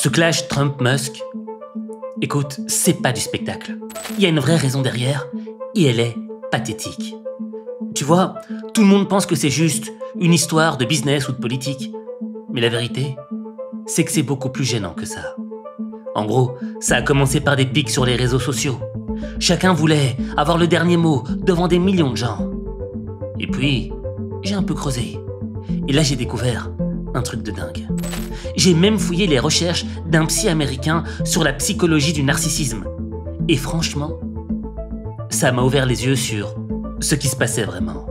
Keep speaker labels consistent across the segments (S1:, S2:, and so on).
S1: Ce clash Trump-Musk, écoute, c'est pas du spectacle. Il y a une vraie raison derrière, et elle est pathétique. Tu vois, tout le monde pense que c'est juste une histoire de business ou de politique. Mais la vérité, c'est que c'est beaucoup plus gênant que ça. En gros, ça a commencé par des pics sur les réseaux sociaux. Chacun voulait avoir le dernier mot devant des millions de gens. Et puis, j'ai un peu creusé. Et là, j'ai découvert un truc de dingue. J'ai même fouillé les recherches d'un psy américain sur la psychologie du narcissisme. Et franchement, ça m'a ouvert les yeux sur ce qui se passait vraiment.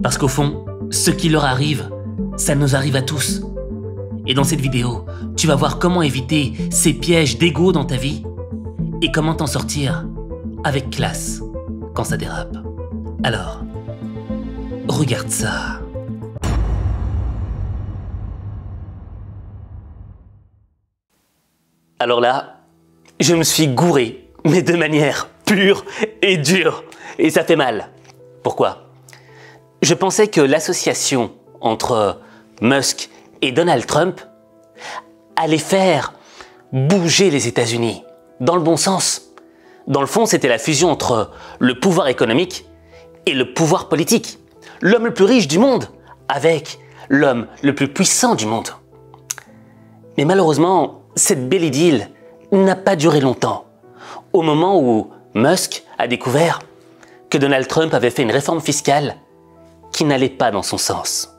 S1: Parce qu'au fond, ce qui leur arrive, ça nous arrive à tous. Et dans cette vidéo, tu vas voir comment éviter ces pièges d'ego dans ta vie et comment t'en sortir avec classe quand ça dérape. Alors, regarde ça. Alors là, je me suis gouré, mais de manière pure et dure. Et ça fait mal. Pourquoi ? Je pensais que l'association entre Musk et Donald Trump allait faire bouger les États-Unis, dans le bon sens. Dans le fond, c'était la fusion entre le pouvoir économique et le pouvoir politique. L'homme le plus riche du monde avec l'homme le plus puissant du monde. Mais malheureusement, cette belle idylle n'a pas duré longtemps. Au moment où Musk a découvert que Donald Trump avait fait une réforme fiscale qui n'allait pas dans son sens.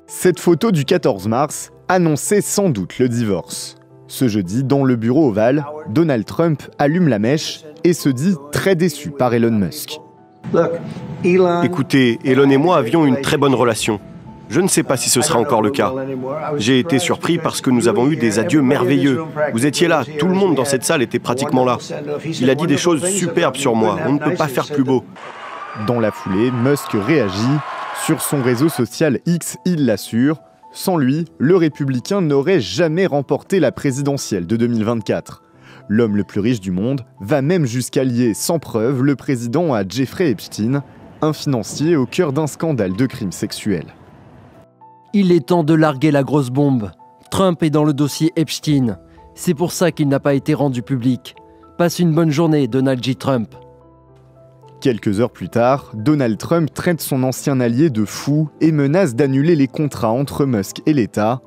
S2: Cette photo du 14 mars annonçait sans doute le divorce. Ce jeudi, dans le bureau ovale, Donald Trump allume la mèche et se dit très déçu par Elon Musk.
S3: Écoutez, Elon et moi avions une très bonne relation. Je ne sais pas si ce sera encore le cas. J'ai été surpris parce que nous avons eu des adieux merveilleux. Vous étiez là, tout le monde dans cette salle était pratiquement là. Il a dit des choses superbes sur moi, on ne peut pas faire plus beau.
S2: Dans la foulée, Musk réagit. Sur son réseau social X, il l'assure. Sans lui, le républicain n'aurait jamais remporté la présidentielle de 2024. L'homme le plus riche du monde va même jusqu'à lier sans preuve le président à Jeffrey Epstein, un financier au cœur d'un scandale de crimes sexuels.
S4: Il est temps de larguer la grosse bombe. Trump est dans le dossier Epstein. C'est pour ça qu'il n'a pas été rendu public. Passe une bonne journée, Donald J. Trump.
S2: Quelques heures plus tard, Donald Trump traite son ancien allié de fou et menace d'annuler les contrats entre Musk et l'État.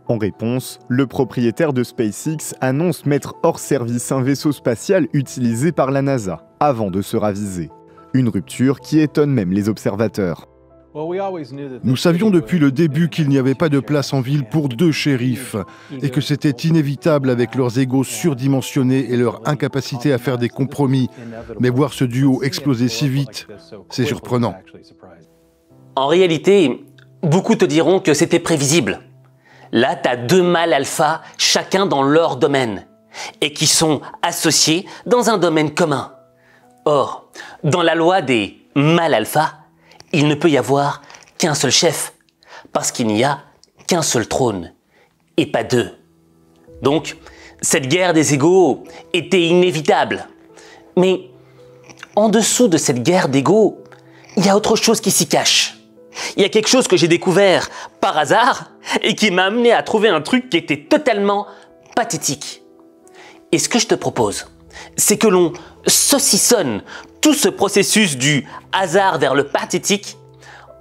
S2: En réponse, le propriétaire de SpaceX annonce mettre hors service un vaisseau spatial utilisé par la NASA, avant de se raviser. Une rupture qui étonne même les observateurs.
S5: Nous savions depuis le début qu'il n'y avait pas de place en ville pour deux shérifs et que c'était inévitable avec leurs égos surdimensionnés et leur incapacité à faire des compromis. Mais voir ce duo exploser si vite, c'est surprenant.
S1: En réalité, beaucoup te diront que c'était prévisible. Là, t'as deux mâles alpha, chacun dans leur domaine, et qui sont associés dans un domaine commun. Or, dans la loi des mâles alpha, il ne peut y avoir qu'un seul chef, parce qu'il n'y a qu'un seul trône, et pas deux. Donc, cette guerre des égos était inévitable. Mais en dessous de cette guerre d'égos, il y a autre chose qui s'y cache. Il y a quelque chose que j'ai découvert par hasard et qui m'a amené à trouver un truc qui était totalement pathétique. Et ce que je te propose, c'est que l'on saucissonne tout ce processus du hasard vers le pathétique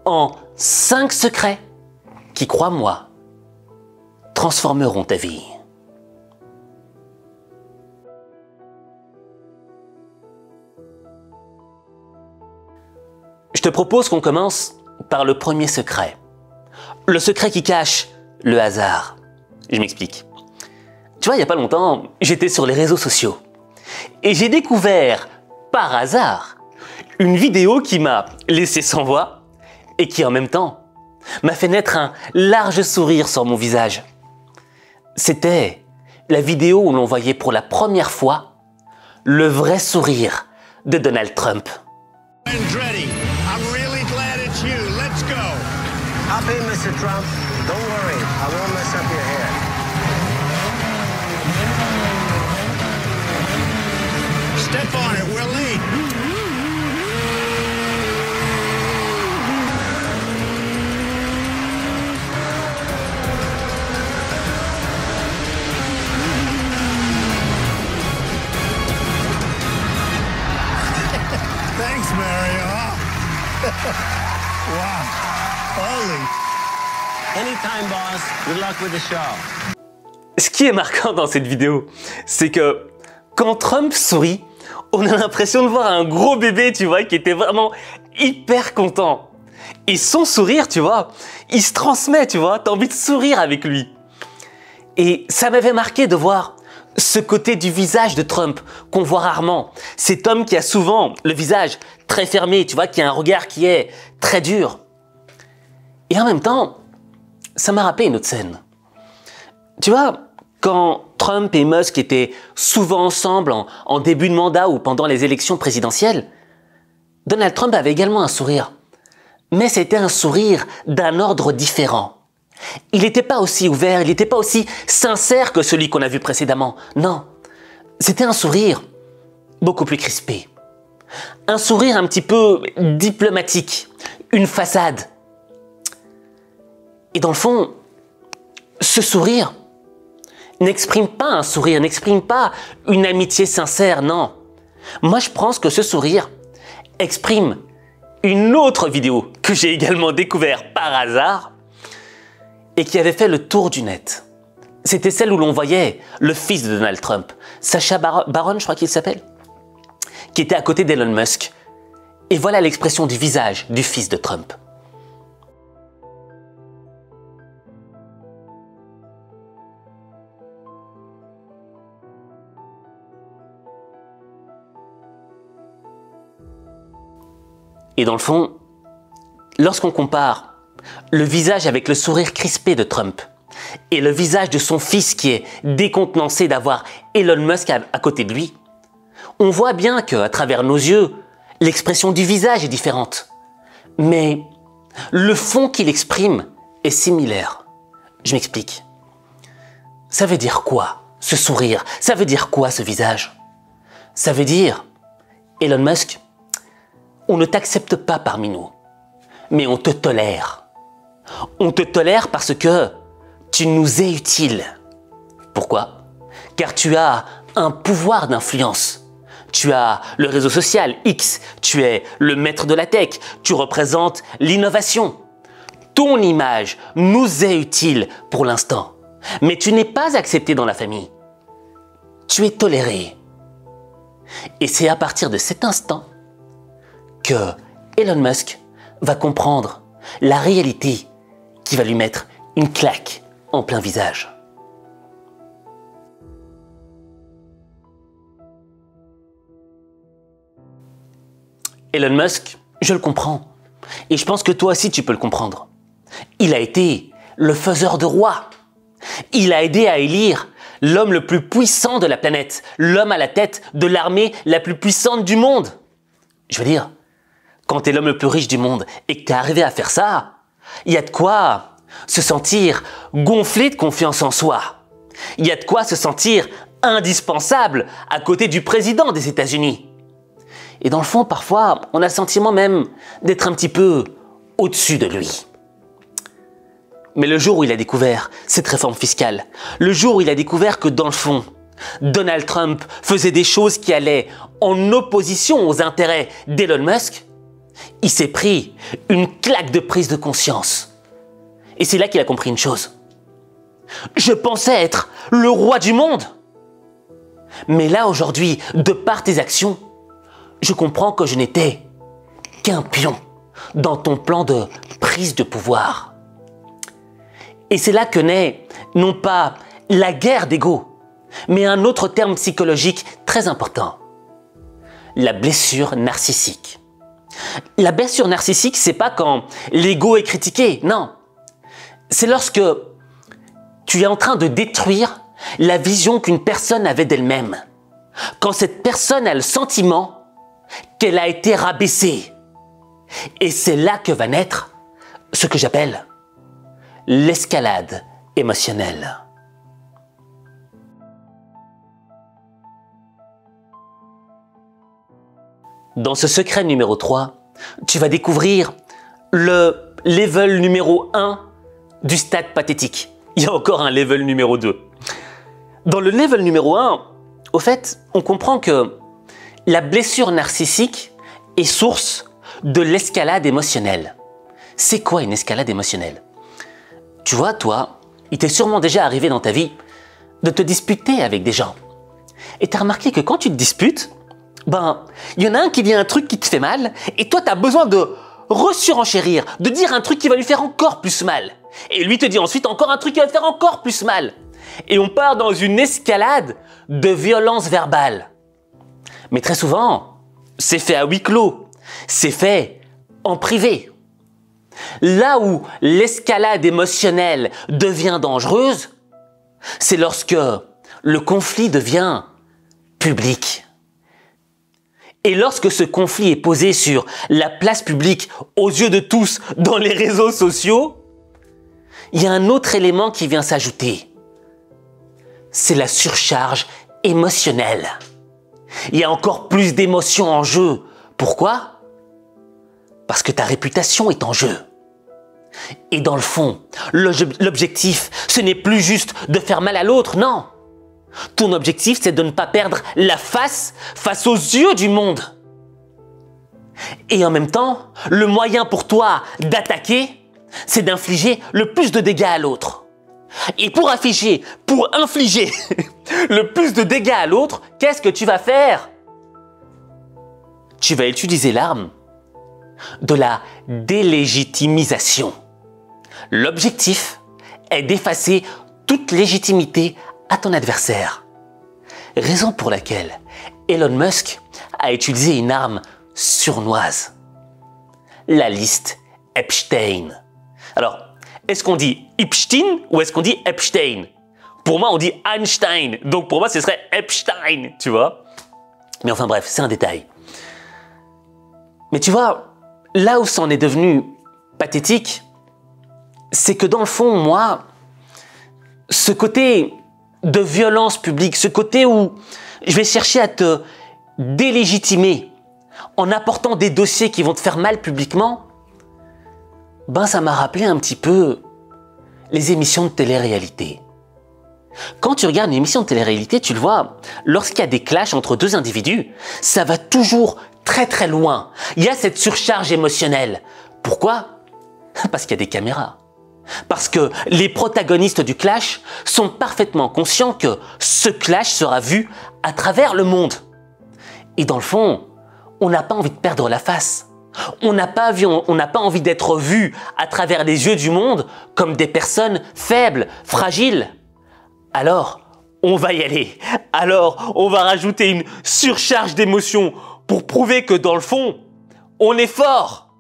S1: en 5 secrets qui, crois-moi, transformeront ta vie. Je te propose qu'on commence par le premier secret. Le secret qui cache le hasard. Je m'explique. Tu vois, il n'y a pas longtemps, j'étais sur les réseaux sociaux. Et j'ai découvert, par hasard, une vidéo qui m'a laissé sans voix et qui, en même temps, m'a fait naître un large sourire sur mon visage. C'était la vidéo où l'on voyait pour la première fois le vrai sourire de Donald Trump.
S6: Hop in, Mr. Trump. Don't worry, I won't mess up your hair. Step on it, we're late. Anytime, boss. Good luck with the show.
S1: Ce qui est marquant dans cette vidéo, c'est que quand Trump sourit, on a l'impression de voir un gros bébé, tu vois, qui était vraiment hyper content. Et son sourire, tu vois, il se transmet, tu vois, t'as envie de sourire avec lui. Et ça m'avait marqué de voir ce côté du visage de Trump qu'on voit rarement. Cet homme qui a souvent le visage très fermé, tu vois, qui a un regard qui est très dur. Et en même temps, ça m'a rappelé une autre scène. Tu vois, quand Trump et Musk étaient souvent ensemble en début de mandat ou pendant les élections présidentielles, Donald Trump avait également un sourire. Mais c'était un sourire d'un ordre différent. Il n'était pas aussi ouvert, il n'était pas aussi sincère que celui qu'on a vu précédemment. Non, c'était un sourire beaucoup plus crispé. Un sourire un petit peu diplomatique, une façade. Et dans le fond, ce sourire n'exprime pas un sourire, n'exprime pas une amitié sincère, non. Moi, je pense que ce sourire exprime une autre vidéo que j'ai également découvert par hasard et qui avait fait le tour du net. C'était celle où l'on voyait le fils de Donald Trump, Sacha Baron, je crois qu'il s'appelle, qui était à côté d'Elon Musk. Et voilà l'expression du visage du fils de Trump. Et dans le fond, lorsqu'on compare le visage avec le sourire crispé de Trump et le visage de son fils qui est décontenancé d'avoir Elon Musk à côté de lui, on voit bien qu'à travers nos yeux, l'expression du visage est différente. Mais le fond qu'il exprime est similaire. Je m'explique. Ça veut dire quoi, ce sourire? Ça veut dire quoi, ce visage? Ça veut dire, Elon Musk, on ne t'accepte pas parmi nous, mais on te tolère. On te tolère parce que tu nous es utile. Pourquoi? Car tu as un pouvoir d'influence. Tu as le réseau social X, tu es le maître de la tech, tu représentes l'innovation. Ton image nous est utile pour l'instant, mais tu n'es pas accepté dans la famille. Tu es toléré. Et c'est à partir de cet instant que Elon Musk va comprendre la réalité qui va lui mettre une claque en plein visage. Elon Musk, je le comprends. Et je pense que toi aussi tu peux le comprendre. Il a été le faiseur de rois. Il a aidé à élire l'homme le plus puissant de la planète, l'homme à la tête de l'armée la plus puissante du monde. Je veux dire, quand tu es l'homme le plus riche du monde et que tu es arrivé à faire ça, il y a de quoi se sentir gonflé de confiance en soi. Il y a de quoi se sentir indispensable à côté du président des États-Unis. Et dans le fond, parfois, on a le sentiment même d'être un petit peu au-dessus de lui. Mais le jour où il a découvert cette réforme fiscale, le jour où il a découvert que dans le fond, Donald Trump faisait des choses qui allaient en opposition aux intérêts d'Elon Musk, il s'est pris une claque de prise de conscience. Et c'est là qu'il a compris une chose. Je pensais être le roi du monde. Mais là, aujourd'hui, de par tes actions, je comprends que je n'étais qu'un pion dans ton plan de prise de pouvoir. Et c'est là que naît, non pas la guerre d'ego, mais un autre terme psychologique très important. La blessure narcissique. La blessure narcissique, c'est pas quand l'ego est critiqué, non. C'est lorsque tu es en train de détruire la vision qu'une personne avait d'elle-même. Quand cette personne a le sentiment qu'elle a été rabaissée. Et c'est là que va naître ce que j'appelle l'escalade émotionnelle. Dans ce secret numéro 3, tu vas découvrir le level numéro 1 du stade pathétique. Il y a encore un level numéro 2. Dans le level numéro 1, au fait, on comprend que la blessure narcissique est source de l'escalade émotionnelle. C'est quoi une escalade émotionnelle? Tu vois, toi, il t'est sûrement déjà arrivé dans ta vie de te disputer avec des gens. Et tu as remarqué que quand tu te disputes, il y en a un qui dit un truc qui te fait mal, et toi, tu as besoin de resurenchérir, de dire un truc qui va lui faire encore plus mal. Et lui te dit ensuite encore un truc qui va te faire encore plus mal. Et on part dans une escalade de violence verbale. Mais très souvent, c'est fait à huis clos, c'est fait en privé. Là où l'escalade émotionnelle devient dangereuse, c'est lorsque le conflit devient public. Et lorsque ce conflit est posé sur la place publique, aux yeux de tous, dans les réseaux sociaux, il y a un autre élément qui vient s'ajouter. C'est la surcharge émotionnelle. Il y a encore plus d'émotions en jeu. Pourquoi? Parce que ta réputation est en jeu. Et dans le fond, l'objectif, ce n'est plus juste de faire mal à l'autre, non. Ton objectif, c'est de ne pas perdre la face aux yeux du monde. Et en même temps, le moyen pour toi d'attaquer, c'est d'infliger le plus de dégâts à l'autre. Et pour infliger le plus de dégâts à l'autre, qu'est-ce que tu vas faire? Tu vas utiliser l'arme de la délégitimisation. L'objectif est d'effacer toute légitimité à ton adversaire. Raison pour laquelle Elon Musk a utilisé une arme sournoise. La liste Epstein. Alors, est-ce qu'on dit Epstein ou est-ce qu'on dit Epstein? Pour moi, on dit Einstein. Donc pour moi, ce serait Epstein, tu vois. Mais enfin bref, c'est un détail. Mais tu vois, là où c'en est devenu pathétique, c'est que dans le fond, moi, ce côté de violence publique, ce côté où je vais chercher à te délégitimer en apportant des dossiers qui vont te faire mal publiquement, ça m'a rappelé un petit peu les émissions de télé-réalité. Quand tu regardes une émission de télé-réalité, tu le vois, lorsqu'il y a des clashs entre deux individus, ça va toujours très très loin. Il y a cette surcharge émotionnelle. Pourquoi? Parce qu'il y a des caméras. Parce que les protagonistes du clash sont parfaitement conscients que ce clash sera vu à travers le monde. Et dans le fond, on n'a pas envie de perdre la face. On n'a pas envie d'être vu à travers les yeux du monde comme des personnes faibles, fragiles. Alors, on va y aller. Alors, on va rajouter une surcharge d'émotions pour prouver que dans le fond, on est fort.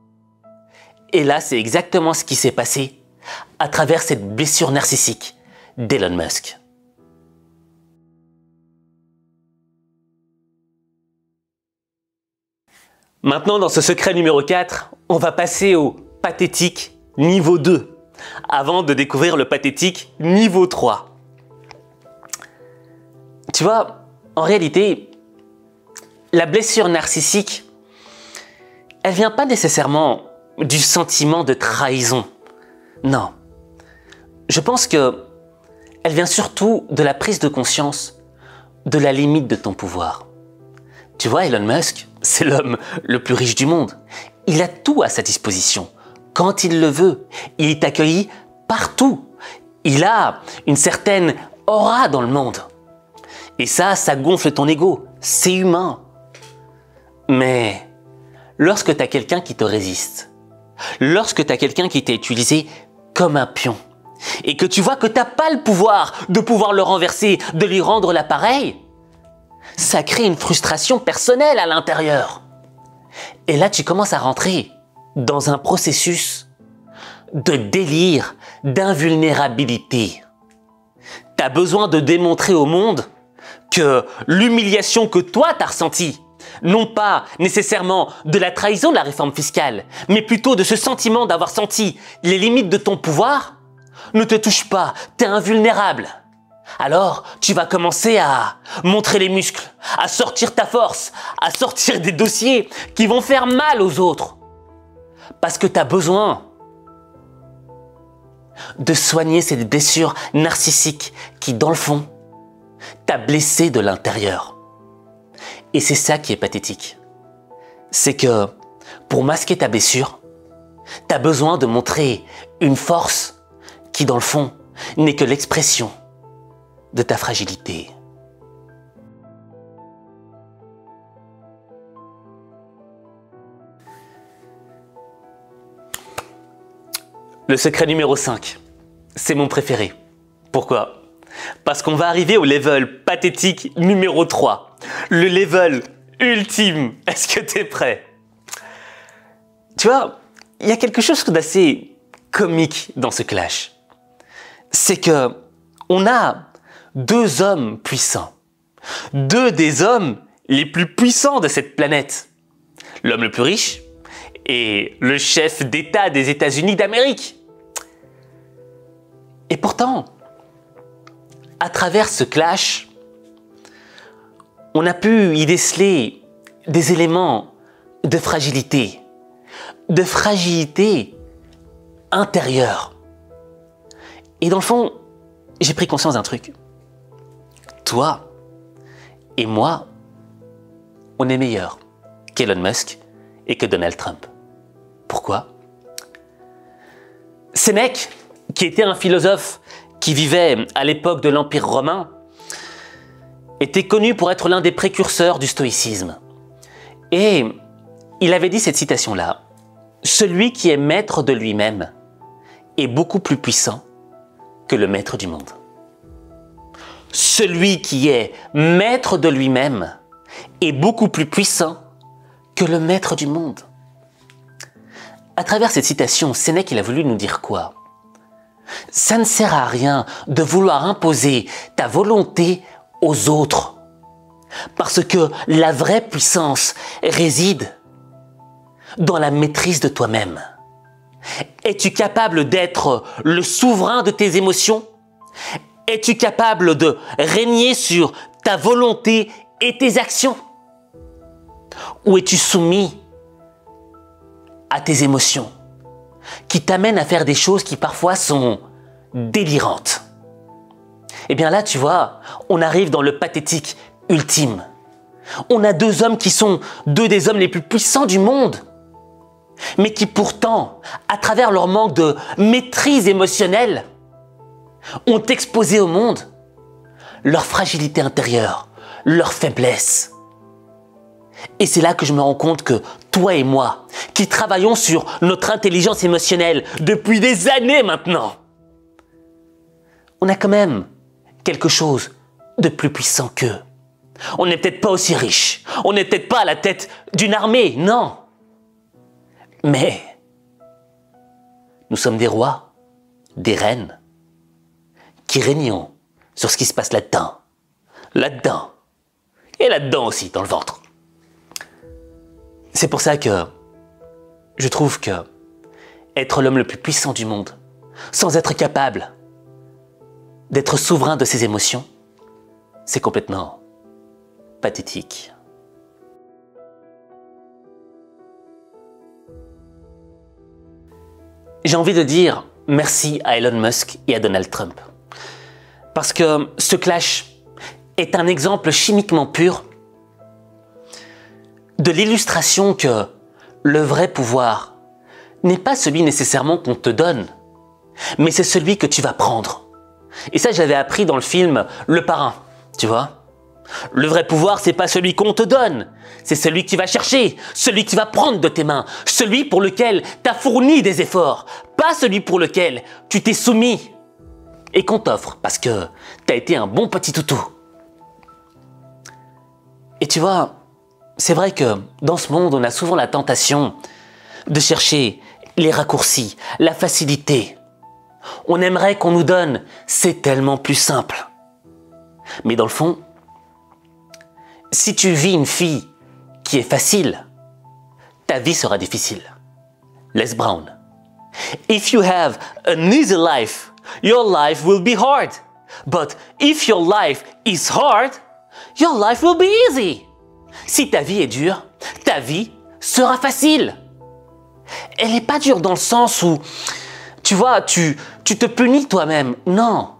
S1: Et là, c'est exactement ce qui s'est passé à travers cette blessure narcissique d'Elon Musk. Maintenant, dans ce secret numéro 4, on va passer au pathétique niveau 2, avant de découvrir le pathétique niveau 3. Tu vois, en réalité, la blessure narcissique, elle vient pas nécessairement du sentiment de trahison. Non. Je pense que elle vient surtout de la prise de conscience de la limite de ton pouvoir. Tu vois, Elon Musk, c'est l'homme le plus riche du monde. Il a tout à sa disposition, quand il le veut. Il est accueilli partout. Il a une certaine aura dans le monde. Et ça gonfle ton ego. C'est humain. Mais lorsque tu as quelqu'un qui te résiste, lorsque tu as quelqu'un qui t'a utilisé comme un pion, et que tu vois que tu n'as pas le pouvoir de pouvoir le renverser, de lui rendre l'appareil, ça crée une frustration personnelle à l'intérieur. Et là, tu commences à rentrer dans un processus de délire, d'invulnérabilité. Tu as besoin de démontrer au monde que l'humiliation que toi t'as ressentie, non pas nécessairement de la trahison de la réforme fiscale, mais plutôt de ce sentiment d'avoir senti les limites de ton pouvoir, ne te touche pas, t'es invulnérable. Alors, tu vas commencer à montrer les muscles, à sortir ta force, à sortir des dossiers qui vont faire mal aux autres. Parce que tu as besoin de soigner cette blessure narcissique qui, dans le fond, t'a blessé de l'intérieur. Et c'est ça qui est pathétique. C'est que, pour masquer ta blessure, T'as besoin de montrer une force qui, dans le fond, n'est que l'expression de ta fragilité. Le secret numéro 5, c'est mon préféré. Pourquoi? Parce qu'on va arriver au level pathétique numéro 3. Le level ultime. Est-ce que t'es prêt? Tu vois, il y a quelque chose d'assez comique dans ce clash. C'est que on a deux hommes puissants. Deux des hommes les plus puissants de cette planète. L'homme le plus riche et le chef d'État des États-Unis d'Amérique. Et pourtant, à travers ce clash, on a pu y déceler des éléments de fragilité intérieure. Et dans le fond, j'ai pris conscience d'un truc. Toi et moi, on est meilleurs qu'Elon Musk et que Donald Trump. Pourquoi? Sénèque, qui était un philosophe qui vivait à l'époque de l'Empire romain, était connu pour être l'un des précurseurs du stoïcisme. Et il avait dit cette citation-là: « Celui qui est maître de lui-même est beaucoup plus puissant que le maître du monde. » Celui qui est maître de lui-même est beaucoup plus puissant que le maître du monde. À travers cette citation, Sénèque, il a voulu nous dire quoi? Ça ne sert à rien de vouloir imposer ta volonté aux autres, parce que la vraie puissance réside dans la maîtrise de toi-même. Es-tu capable d'être le souverain de tes émotions? Es-tu capable de régner sur ta volonté et tes actions? Ou es-tu soumis à tes émotions qui t'amènent à faire des choses qui parfois sont délirantes? Eh bien là, tu vois, on arrive dans le pathétique ultime. On a deux hommes qui sont deux des hommes les plus puissants du monde, mais qui pourtant, à travers leur manque de maîtrise émotionnelle, ont exposé au monde leur fragilité intérieure, leur faiblesse. Et c'est là que je me rends compte que toi et moi, qui travaillons sur notre intelligence émotionnelle depuis des années maintenant, on a quand même quelque chose de plus puissant qu'eux. On n'est peut-être pas aussi riche, on n'est peut-être pas à la tête d'une armée, non. Mais nous sommes des rois, des reines, qui régnons sur ce qui se passe là-dedans, et là-dedans aussi, dans le ventre. C'est pour ça que je trouve que être l'homme le plus puissant du monde, sans être capable d'être souverain de ses émotions, c'est complètement pathétique. J'ai envie de dire merci à Elon Musk et à Donald Trump. Parce que ce clash est un exemple chimiquement pur de l'illustration que le vrai pouvoir n'est pas celui nécessairement qu'on te donne, mais c'est celui que tu vas prendre. Et ça, je l'avais appris dans le film Le Parrain, tu vois. Le vrai pouvoir, c'est pas celui qu'on te donne, c'est celui que tu vas chercher, celui que tu vas prendre de tes mains, celui pour lequel tu as fourni des efforts, pas celui pour lequel tu t'es soumis et qu'on t'offre parce que tu as été un bon petit toutou. Et tu vois, c'est vrai que dans ce monde, on a souvent la tentation de chercher les raccourcis, la facilité. On aimerait qu'on nous donne « c'est tellement plus simple ». Mais dans le fond, si tu vis une vie qui est facile, ta vie sera difficile. Les Brown. If you have an easy life, your life will be hard. But if your life is hard, your life will be easy. Si ta vie est dure, ta vie sera facile. Elle n'est pas dure dans le sens où, tu vois, tu te punis toi-même. Non.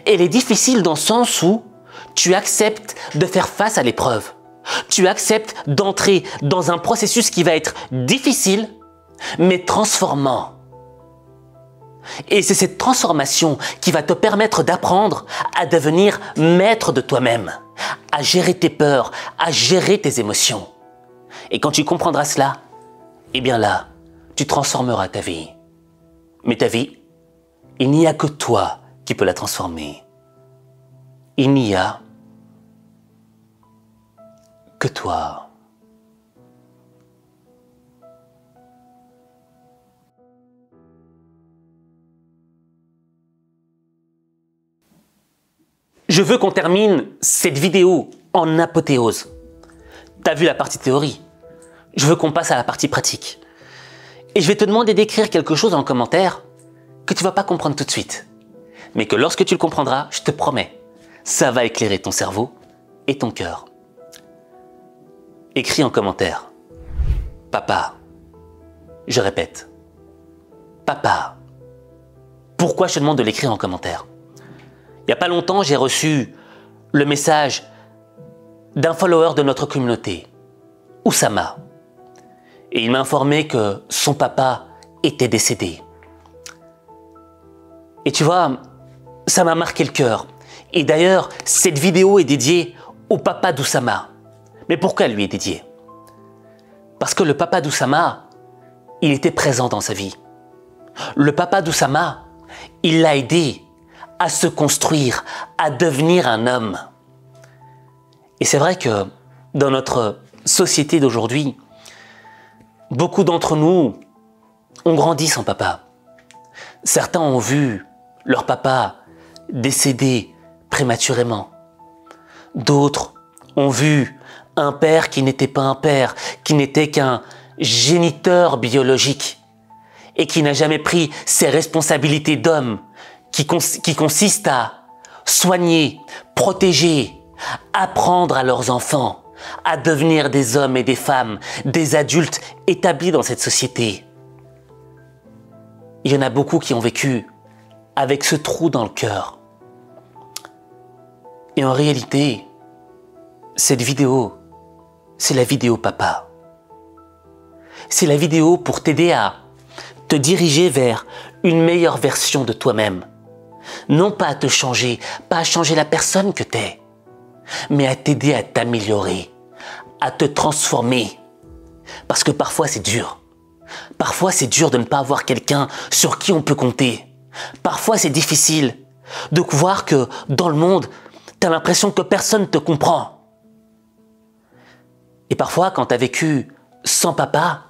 S1: Elle est difficile dans le sens où tu acceptes de faire face à l'épreuve. Tu acceptes d'entrer dans un processus qui va être difficile, mais transformant. Et c'est cette transformation qui va te permettre d'apprendre à devenir maître de toi-même, à gérer tes peurs, à gérer tes émotions. Et quand tu comprendras cela, eh bien là, tu transformeras ta vie. Mais ta vie, il n'y a que toi qui peux la transformer. Il n'y a que toi. Je veux qu'on termine cette vidéo en apothéose. T'as vu la partie théorie? Je veux qu'on passe à la partie pratique. Et je vais te demander d'écrire quelque chose en commentaire que tu vas pas comprendre tout de suite. Mais que lorsque tu le comprendras, je te promets, ça va éclairer ton cerveau et ton cœur. Écris en commentaire. Papa. Je répète. Papa. Pourquoi je te demande de l'écrire en commentaire? Il n'y a pas longtemps, j'ai reçu le message d'un follower de notre communauté, Oussama. Et il m'a informé que son papa était décédé. Et tu vois, ça m'a marqué le cœur. Et d'ailleurs, cette vidéo est dédiée au papa d'Oussama. Mais pourquoi elle lui est dédiée? Parce que le papa d'Oussama, il était présent dans sa vie. Le papa d'Oussama, il l'a aidé à se construire, à devenir un homme. Et c'est vrai que dans notre société d'aujourd'hui, beaucoup d'entre nous ont grandi sans papa. Certains ont vu leur papa décéder prématurément. D'autres ont vu un père qui n'était pas un père, qui n'était qu'un géniteur biologique et qui n'a jamais pris ses responsabilités d'homme qui consiste à soigner, protéger, apprendre à leurs enfants à devenir des hommes et des femmes, des adultes établis dans cette société. Il y en a beaucoup qui ont vécu avec ce trou dans le cœur. Et en réalité, cette vidéo, c'est la vidéo papa. C'est la vidéo pour t'aider à te diriger vers une meilleure version de toi-même. Non pas à te changer, pas à changer la personne que t'es, mais à t'aider à t'améliorer, à te transformer. Parce que parfois c'est dur. Parfois c'est dur de ne pas avoir quelqu'un sur qui on peut compter. Parfois c'est difficile de voir que dans le monde, t'as l'impression que personne te comprend. Et parfois quand t'as vécu sans papa,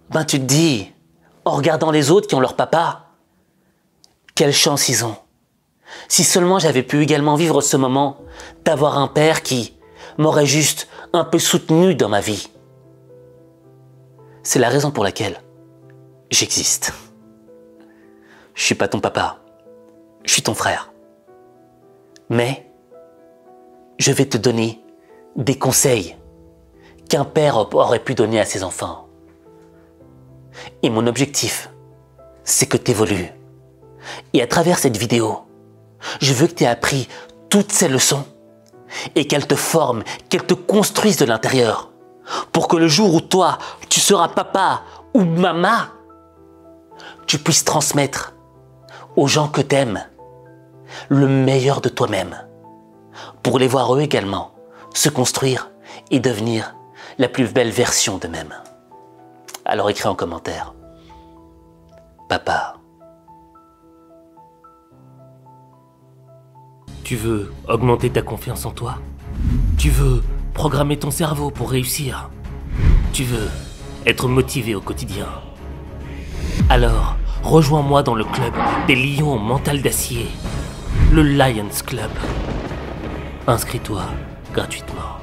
S1: ben tu te dis, en regardant les autres qui ont leur papa, quelle chance ils ont. Si seulement j'avais pu également vivre ce moment d'avoir un père qui m'aurait juste un peu soutenu dans ma vie. C'est la raison pour laquelle j'existe. Je suis pas ton papa, je suis ton frère. Mais je vais te donner des conseils qu'un père aurait pu donner à ses enfants. Et mon objectif, c'est que tu évolues. Et à travers cette vidéo, je veux que tu aies appris toutes ces leçons et qu'elles te forment, qu'elles te construisent de l'intérieur pour que le jour où toi, tu seras papa ou maman, tu puisses transmettre aux gens que tu aimes le meilleur de toi-même pour les voir eux également se construire et devenir la plus belle version d'eux-mêmes. Alors écris en commentaire. Papa. Tu veux augmenter ta confiance en toi? Tu veux programmer ton cerveau pour réussir? Tu veux être motivé au quotidien? Alors, rejoins-moi dans le club des lions au mental d'acier, le Lions Club. Inscris-toi gratuitement.